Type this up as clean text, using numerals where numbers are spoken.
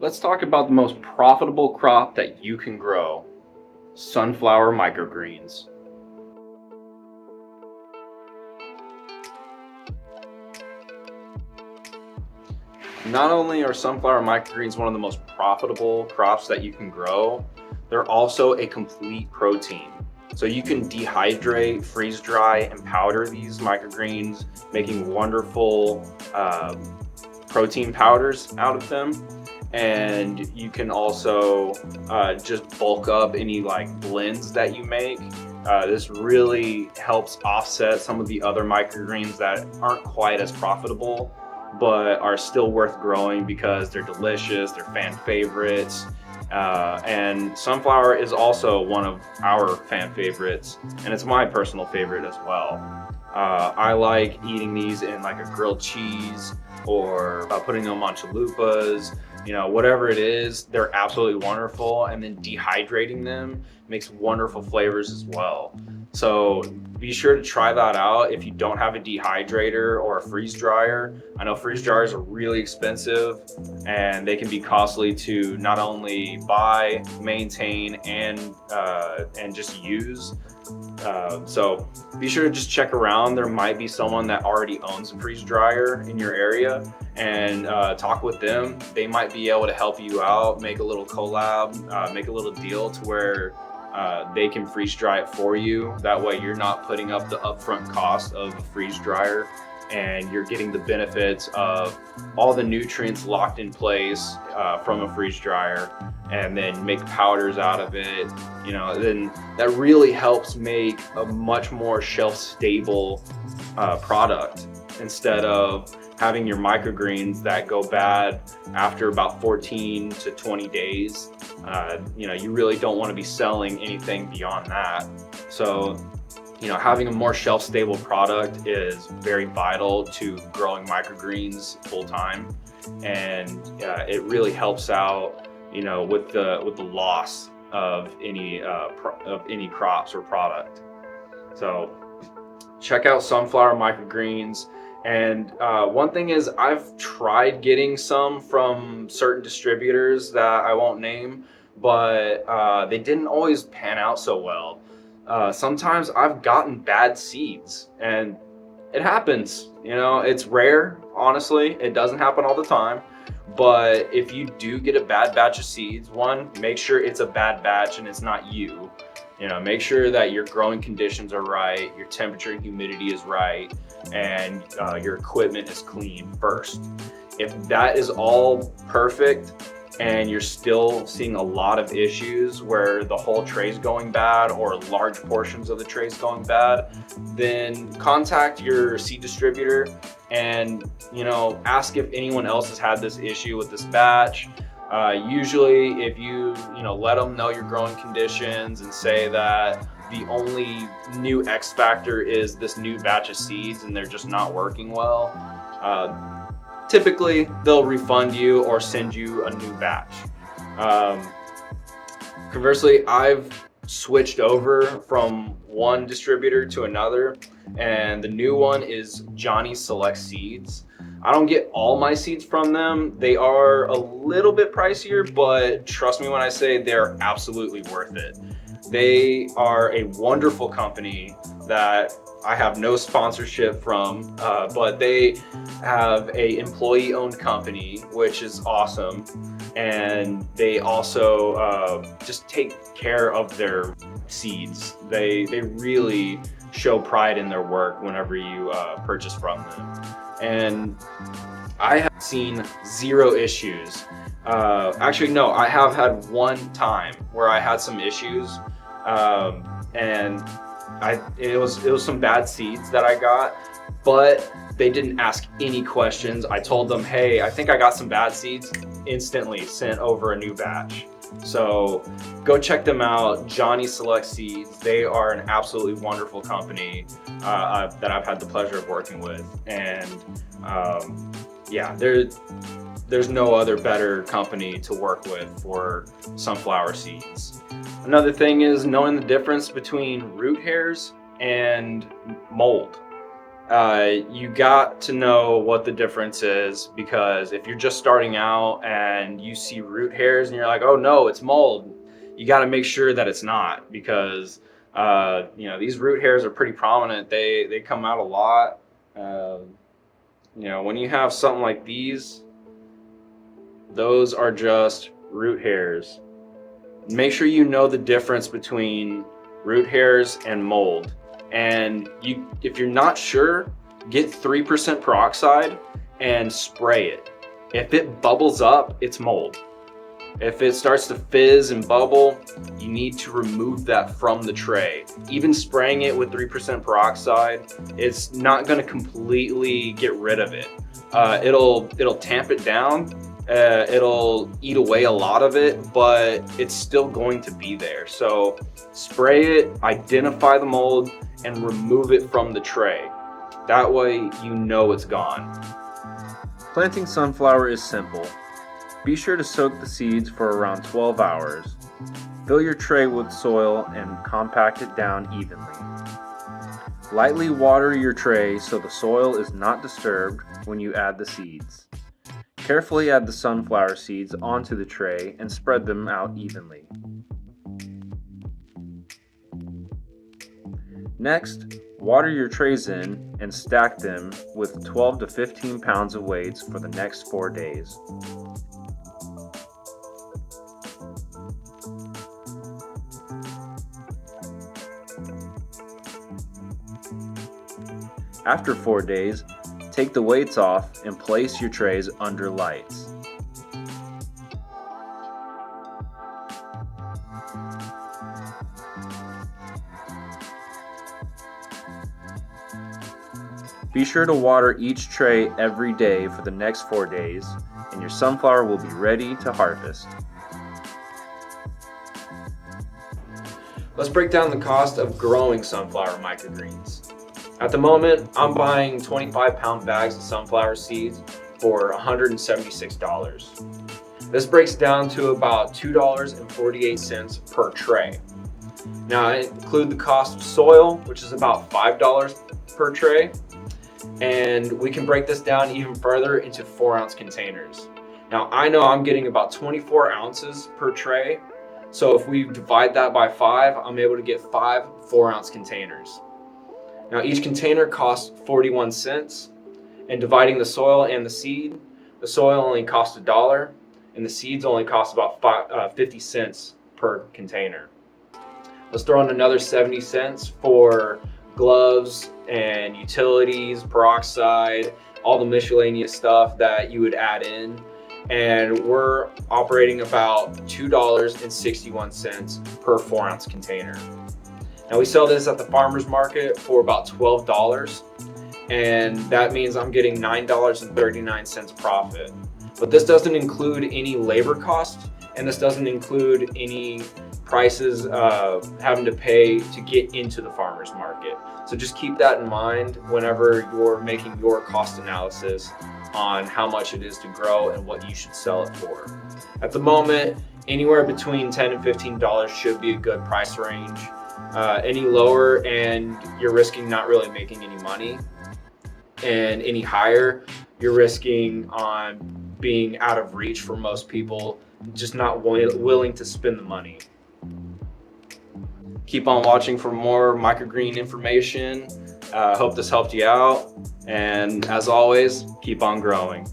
Let's talk about the most profitable crop that you can grow, sunflower microgreens. Not only are sunflower microgreens one of the most profitable crops that you can grow, they're also a complete protein. So you can dehydrate, freeze dry, and powder these microgreens, making wonderful protein powders out of them. And you can also just bulk up any like blends that you make. This really helps offset some of the other microgreens that aren't quite as profitable but are still worth growing because they're delicious, they're fan favorites. And sunflower is also one of our fan favorites, and it's my personal favorite as well. I like eating these in like a grilled cheese or putting them on chalupas, whatever it is, they're absolutely wonderful. And then dehydrating them makes wonderful flavors as well. So be sure to try that out if you don't have a dehydrator or a freeze dryer. I know freeze dryers are really expensive and they can be costly to not only buy, maintain, and just use. So be sure to just check around. There might be someone that already owns a freeze dryer in your area, and talk with them. They might be able to help you out, make a little collab, make a little deal to where they can freeze dry it for you. That way you're not putting up the upfront cost of a freeze dryer, and you're getting the benefits of all the nutrients locked in place from a freeze dryer, and then make powders out of it. Then that really helps make a much more shelf stable product, instead of having your microgreens that go bad after about 14 to 20 days. You really don't want to be selling anything beyond that. So having a more shelf stable product is very vital to growing microgreens full time, and it really helps out with the loss of any crops or product. So check out sunflower microgreens. And one thing is, I've tried getting some from certain distributors that I won't name, but they didn't always pan out so well. Sometimes I've gotten bad seeds, and it happens. It's rare, honestly. It doesn't happen all the time. But if you do get a bad batch of seeds, one, make sure it's a bad batch and it's not you. Make sure that your growing conditions are right, your temperature and humidity is right, and your equipment is clean first. If that is all perfect and you're still seeing a lot of issues where the whole tray's going bad or large portions of the tray's going bad, then contact your seed distributor and ask if anyone else has had this issue with this batch. Usually if you let them know your growing conditions and say that the only new X factor is this new batch of seeds and they're just not working well, typically they'll refund you or send you a new batch. Conversely, I've switched over from one distributor to another, and the new one is Johnny Select Seeds. I don't get all my seeds from them. They are a little bit pricier, but trust me when I say they're absolutely worth it. They are a wonderful company that I have no sponsorship from, but they have a employee-owned company, which is awesome. And they also just take care of their seeds. They really show pride in their work whenever you purchase from them. And I have seen zero issues. Actually, no, I have had one time where I had some issues, and it was some bad seeds that I got, but they didn't ask any questions. I told them, hey, I think I got some bad seeds, instantly sent over a new batch. So go check them out, Johnny Select Seeds. They are an absolutely wonderful company that I've had the pleasure of working with. And yeah, there's no other better company to work with for sunflower seeds. Another thing is knowing the difference between root hairs and mold. You got to know what the difference is, because if you're just starting out and you see root hairs and you're like, oh no, it's mold, you got to make sure that it's not, because these root hairs are pretty prominent. They come out a lot. When you have something like these, those are just root hairs. Make sure you know the difference between root hairs and mold. And if you're not sure, get 3% peroxide and spray it. If it bubbles up, it's mold. If it starts to fizz and bubble, you need to remove that from the tray. Even spraying it with 3% peroxide, it's not going to completely get rid of it. It'll tamp it down. It'll eat away a lot of it, but it's still going to be there. So spray it, identify the mold, and remove it from the tray. That way you know it's gone. Planting sunflower is simple. Be sure to soak the seeds for around 12 hours. Fill your tray with soil and compact it down evenly. Lightly water your tray so the soil is not disturbed when you add the seeds. Carefully add the sunflower seeds onto the tray and spread them out evenly. Next, water your trays in and stack them with 12 to 15 pounds of weights for the next 4 days. After 4 days, take the weights off and place your trays under lights. Be sure to water each tray every day for the next 4 days, and your sunflower will be ready to harvest. Let's break down the cost of growing sunflower microgreens. At the moment, I'm buying 25-pound bags of sunflower seeds for $176. This breaks down to about $2.48 per tray. Now, I include the cost of soil, which is about $5 per tray. And we can break this down even further into 4-ounce containers. Now, I know I'm getting about 24 ounces per tray. So if we divide that by 5, I'm able to get 5 4-ounce containers. Now, each container costs 41 cents. And dividing the soil and the seed, the soil only costs $1, and the seeds only cost about 50 cents per container. Let's throw in another 70 cents for gloves and utilities, peroxide, all the miscellaneous stuff that you would add in. And we're operating about $2.61 per 4-ounce container. Now, we sell this at the farmer's market for about $12, and that means I'm getting $9.39 profit. But this doesn't include any labor costs, and this doesn't include any prices having to pay to get into the farmer's market. So just keep that in mind whenever you're making your cost analysis on how much it is to grow and what you should sell it for. At the moment, anywhere between $10 and $15 should be a good price range. Any lower and you're risking not really making any money, and any higher, you're risking on being out of reach for most people, just not willing to spend the money. Keep on watching for more microgreen information. Hope this helped you out. And as always, keep on growing.